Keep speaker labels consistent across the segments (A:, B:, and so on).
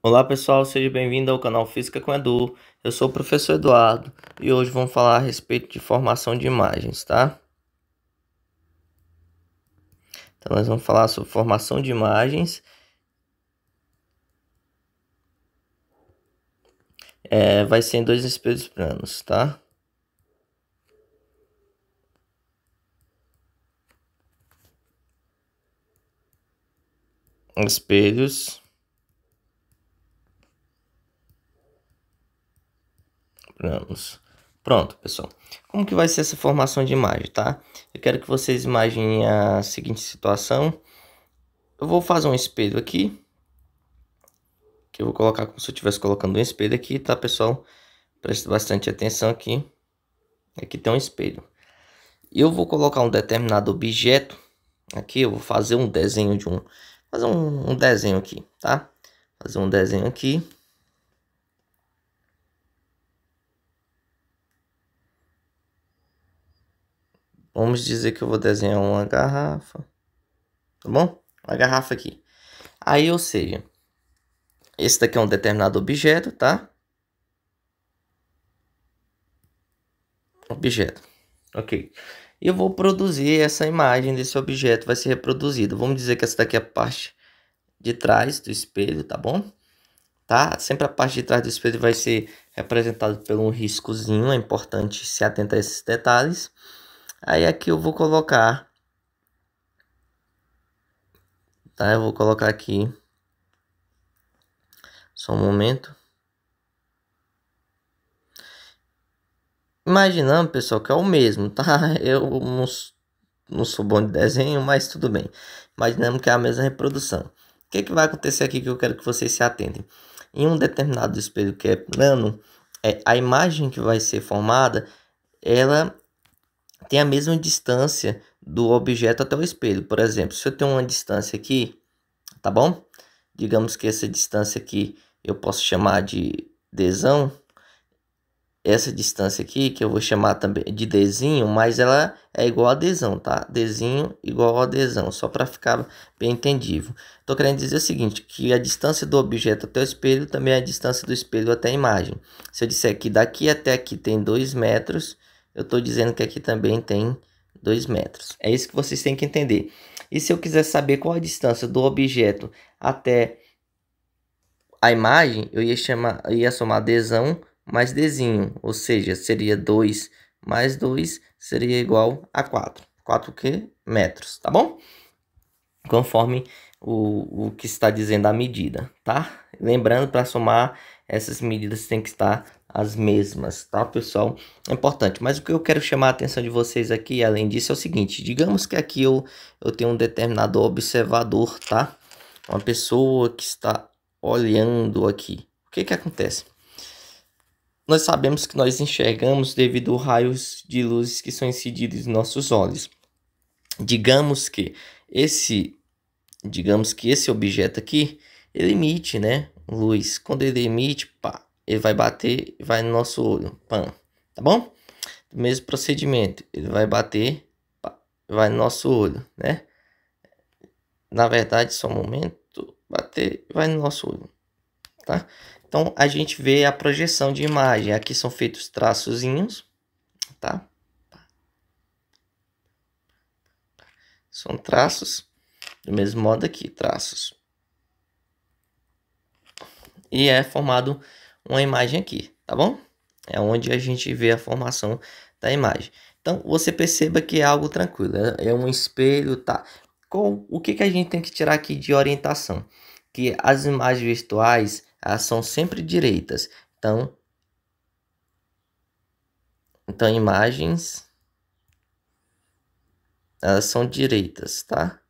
A: Olá pessoal, seja bem-vindo ao canal Física com Edu. Eu sou o professor Eduardo e hoje vamos falar a respeito de formação de imagens, tá? Então nós vamos falar sobre formação de imagens. Vai ser em dois espelhos planos, tá? Espelhos planos. Pronto, pessoal. Como que vai ser essa formação de imagem, tá? Eu quero que vocês imaginem a seguinte situação. Eu vou fazer um espelho aqui, que eu vou colocar como se eu estivesse colocando um espelho aqui, tá, pessoal? Preste bastante atenção aqui. Aqui tem um espelho. E eu vou colocar um determinado objeto aqui. Eu vou fazer um desenho de fazer um desenho aqui, tá? Fazer um desenho aqui. Vamos dizer que eu vou desenhar uma garrafa, tá bom? Uma garrafa aqui. Aí, ou seja, esse daqui é um determinado objeto, tá? Objeto, ok. E eu vou produzir essa imagem desse objeto, vai ser reproduzido. Vamos dizer que essa daqui é a parte de trás do espelho, tá bom? Tá? Sempre a parte de trás do espelho vai ser representado por um riscozinho, é importante se atentar a esses detalhes. Aí aqui eu vou colocar, tá? Eu vou colocar aqui, só um momento. Imaginando, pessoal, que é o mesmo, tá? Eu não sou bom de desenho, mas tudo bem. Imaginamos que é a mesma reprodução. O que que vai acontecer aqui que eu quero que vocês se atentem? Em um determinado espelho que é plano, a imagem que vai ser formada, ela tem a mesma distância do objeto até o espelho. Por exemplo, se eu tenho uma distância aqui, tá bom? Digamos que essa distância aqui eu posso chamar de Dzão. Essa distância aqui, que eu vou chamar também de Dzinho, mas ela é igual a Dzão, tá? Dzinho igual a Dzão, só para ficar bem entendível. Tô querendo dizer o seguinte, que a distância do objeto até o espelho também é a distância do espelho até a imagem. Se eu disser que daqui até aqui tem 2 metros, eu estou dizendo que aqui também tem 2 metros. É isso que vocês têm que entender. E se eu quiser saber qual a distância do objeto até a imagem, eu ia somar Dzão mais Dzinho, ou seja, seria 2 mais 2 seria igual a 4. 4 o quê? Metros, tá bom? Conforme o que está dizendo a medida, tá? Lembrando, para somar, essas medidas têm que estar as mesmas, tá, pessoal? É importante, mas o que eu quero chamar a atenção de vocês aqui, além disso, é o seguinte. Digamos que aqui eu tenho um determinado observador, tá? Uma pessoa que está olhando aqui. O que que acontece? Nós sabemos que nós enxergamos devido a raios de luzes que são incididos em nossos olhos. Digamos que esse objeto aqui, ele emite, né, luz. Quando ele emite, pá, ele vai bater, vai no nosso olho, pã, tá bom? O mesmo procedimento, ele vai bater, pá, vai no nosso olho, né? Na verdade, só um momento, bater, vai no nosso olho, tá? Então, a gente vê a projeção de imagem. Aqui são feitos traçozinhos, tá? São traços. Do mesmo modo aqui, traços. E é formado uma imagem aqui, tá bom? É onde a gente vê a formação da imagem. Então, você perceba que é algo tranquilo. É um espelho, tá? O que que a gente tem que tirar aqui de orientação? Que as imagens virtuais, elas são sempre direitas. Então imagens, elas são direitas, tá?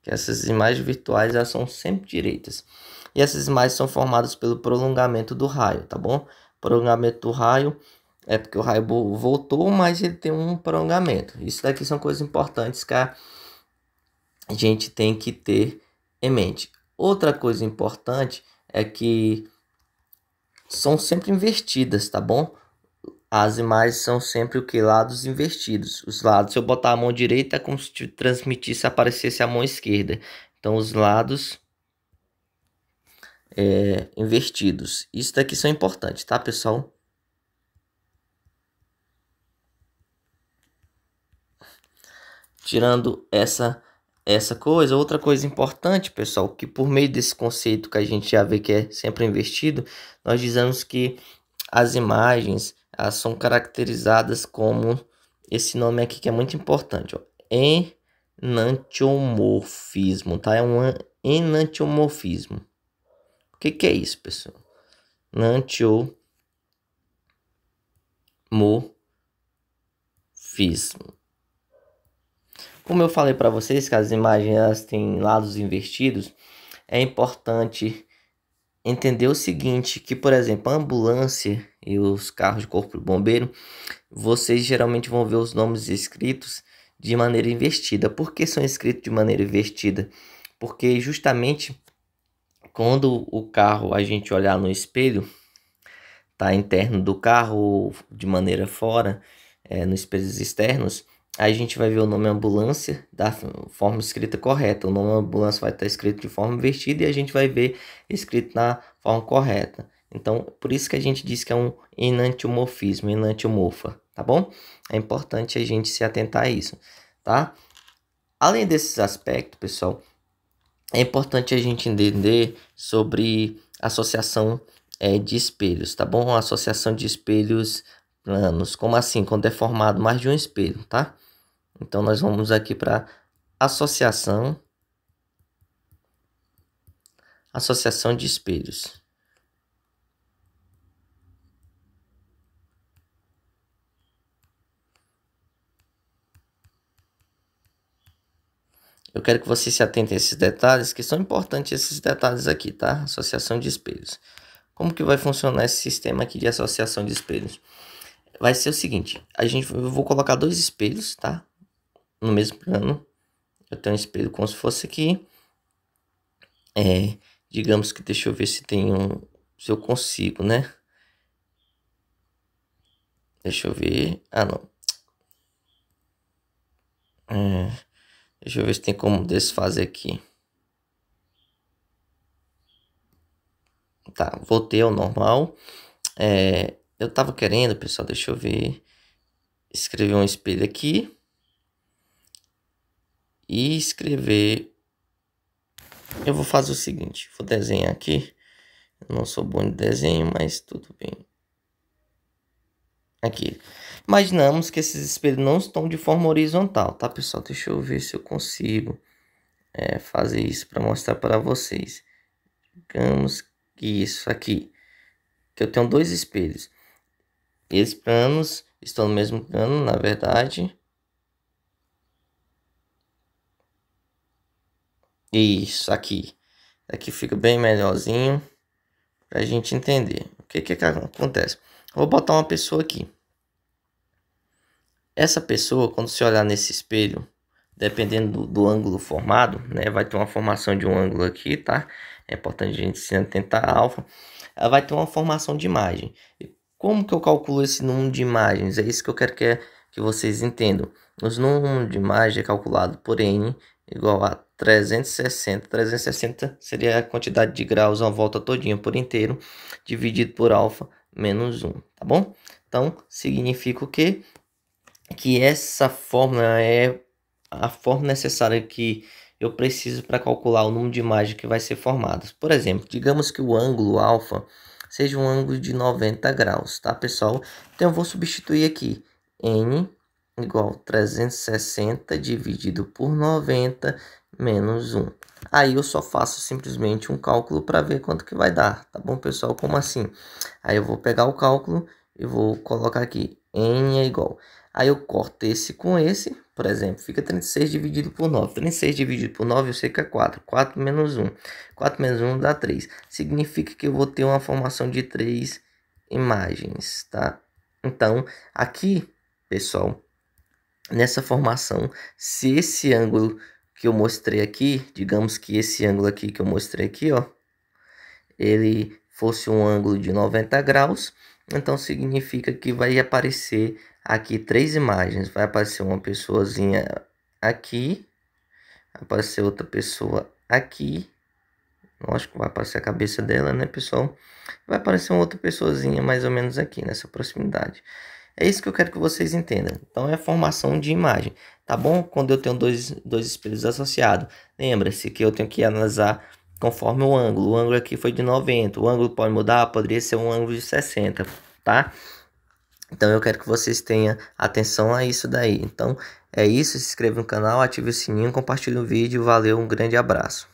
A: Que essas imagens virtuais, elas são sempre direitas. E essas imagens são formadas pelo prolongamento do raio, tá bom? Prolongamento do raio é porque o raio voltou, mas ele tem um prolongamento. Isso daqui são coisas importantes que a gente tem que ter em mente. Outra coisa importante é que são sempre invertidas, tá bom? As imagens são sempre o que? Lados invertidos. Os lados, se eu botar a mão direita, é como se transmitisse, aparecesse a mão esquerda. Então, os lados invertidos. Isso daqui são importantes, tá, pessoal? Tirando essa coisa, outra coisa importante, pessoal, que por meio desse conceito que a gente já vê que é sempre invertido, nós dizemos que as imagens elas são caracterizadas como esse nome aqui que é muito importante, ó, enantiomorfismo, tá? É um enantiomorfismo. O que é isso, pessoal? Enantiomorfismo. Como eu falei para vocês que as imagens elas têm lados invertidos, é importante entender o seguinte, que por exemplo, a ambulância e os carros de corpo de bombeiro, vocês geralmente vão ver os nomes escritos de maneira invertida. Por que são escritos de maneira invertida? Porque justamente quando o carro a gente olhar no espelho, tá interno do carro ou de maneira fora, nos espelhos externos, aí a gente vai ver o nome ambulância da forma escrita correta. O nome ambulância vai estar escrito de forma invertida e a gente vai ver escrito na forma correta. Então, por isso que a gente diz que é um enantiomorfismo, enantiomorfa, tá bom? É importante a gente se atentar a isso, tá? Além desses aspectos, pessoal, é importante a gente entender sobre associação de espelhos, tá bom? Associação de espelhos planos. Como assim? Quando é formado mais de um espelho, tá? Então, nós vamos aqui para associação de espelhos. Eu quero que você se atente a esses detalhes, que são importantes esses detalhes aqui, tá? Associação de espelhos. Como que vai funcionar esse sistema aqui de associação de espelhos? Vai ser o seguinte, eu vou colocar dois espelhos, tá? No mesmo plano. Eu tenho um espelho como se fosse aqui. Digamos que deixa eu ver se tem se eu consigo, né? Deixa eu ver. Ah, não. Deixa eu ver se tem como desfazer aqui. Tá, voltei ao normal. Eu tava querendo, pessoal, deixa eu ver. Escrever um espelho aqui. E escrever. Eu vou fazer o seguinte. Vou desenhar aqui. Eu não sou bom de desenho, mas tudo bem. Aqui. Imaginamos que esses espelhos não estão de forma horizontal, tá, pessoal? Deixa eu ver se eu consigo fazer isso para mostrar para vocês. Digamos que isso aqui. Que eu tenho dois espelhos. Esses planos estão no mesmo plano, na verdade. Isso aqui. Aqui fica bem melhorzinho para a gente entender. O que acontece? Vou botar uma pessoa aqui. Essa pessoa, quando você olhar nesse espelho, dependendo do ângulo formado, né, vai ter uma formação de um ângulo aqui, tá? É importante a gente se atentar a alfa. Ela vai ter uma formação de imagem. E como que eu calculo esse número de imagens? É isso que eu quero que vocês entendam. Os números de imagem é calculado por n igual a 360. 360 seria a quantidade de graus à volta todinha por inteiro, dividido por alfa menos 1, tá bom? Então, significa o quê? Que essa fórmula é a fórmula necessária que eu preciso para calcular o número de imagens que vai ser formadas. Por exemplo, digamos que o ângulo alfa seja um ângulo de 90 graus, tá, pessoal? Então eu vou substituir aqui n igual a 360 dividido por 90 menos 1. Aí eu só faço simplesmente um cálculo para ver quanto que vai dar, tá bom, pessoal? Como assim? Aí eu vou pegar o cálculo e vou colocar aqui n é igual. Aí eu corto esse com esse, por exemplo, fica 36 dividido por 9. 36 dividido por 9 eu sei que é 4. 4 menos 1. 4 menos 1 dá 3. Significa que eu vou ter uma formação de 3 imagens, tá? Então, aqui, pessoal, nessa formação, se esse ângulo que eu mostrei aqui, digamos que esse ângulo aqui que eu mostrei aqui, ó, ele fosse um ângulo de 90 graus, então significa que vai aparecer aqui três imagens. Vai aparecer uma pessoazinha aqui, vai aparecer outra pessoa aqui Lógico que vai aparecer a cabeça dela, né, pessoal? Vai aparecer uma outra pessoazinha mais ou menos aqui nessa proximidade. É isso que eu quero que vocês entendam. Então é a formação de imagem, tá bom? Quando eu tenho dois espelhos associados, lembra-se que eu tenho que analisar conforme o ângulo. O ângulo aqui foi de 90, o ângulo pode mudar, poderia ser um ângulo de 60, tá? Então eu quero que vocês tenham atenção a isso daí. Então é isso, se inscreva no canal, ative o sininho, compartilhe o vídeo. Valeu, um grande abraço.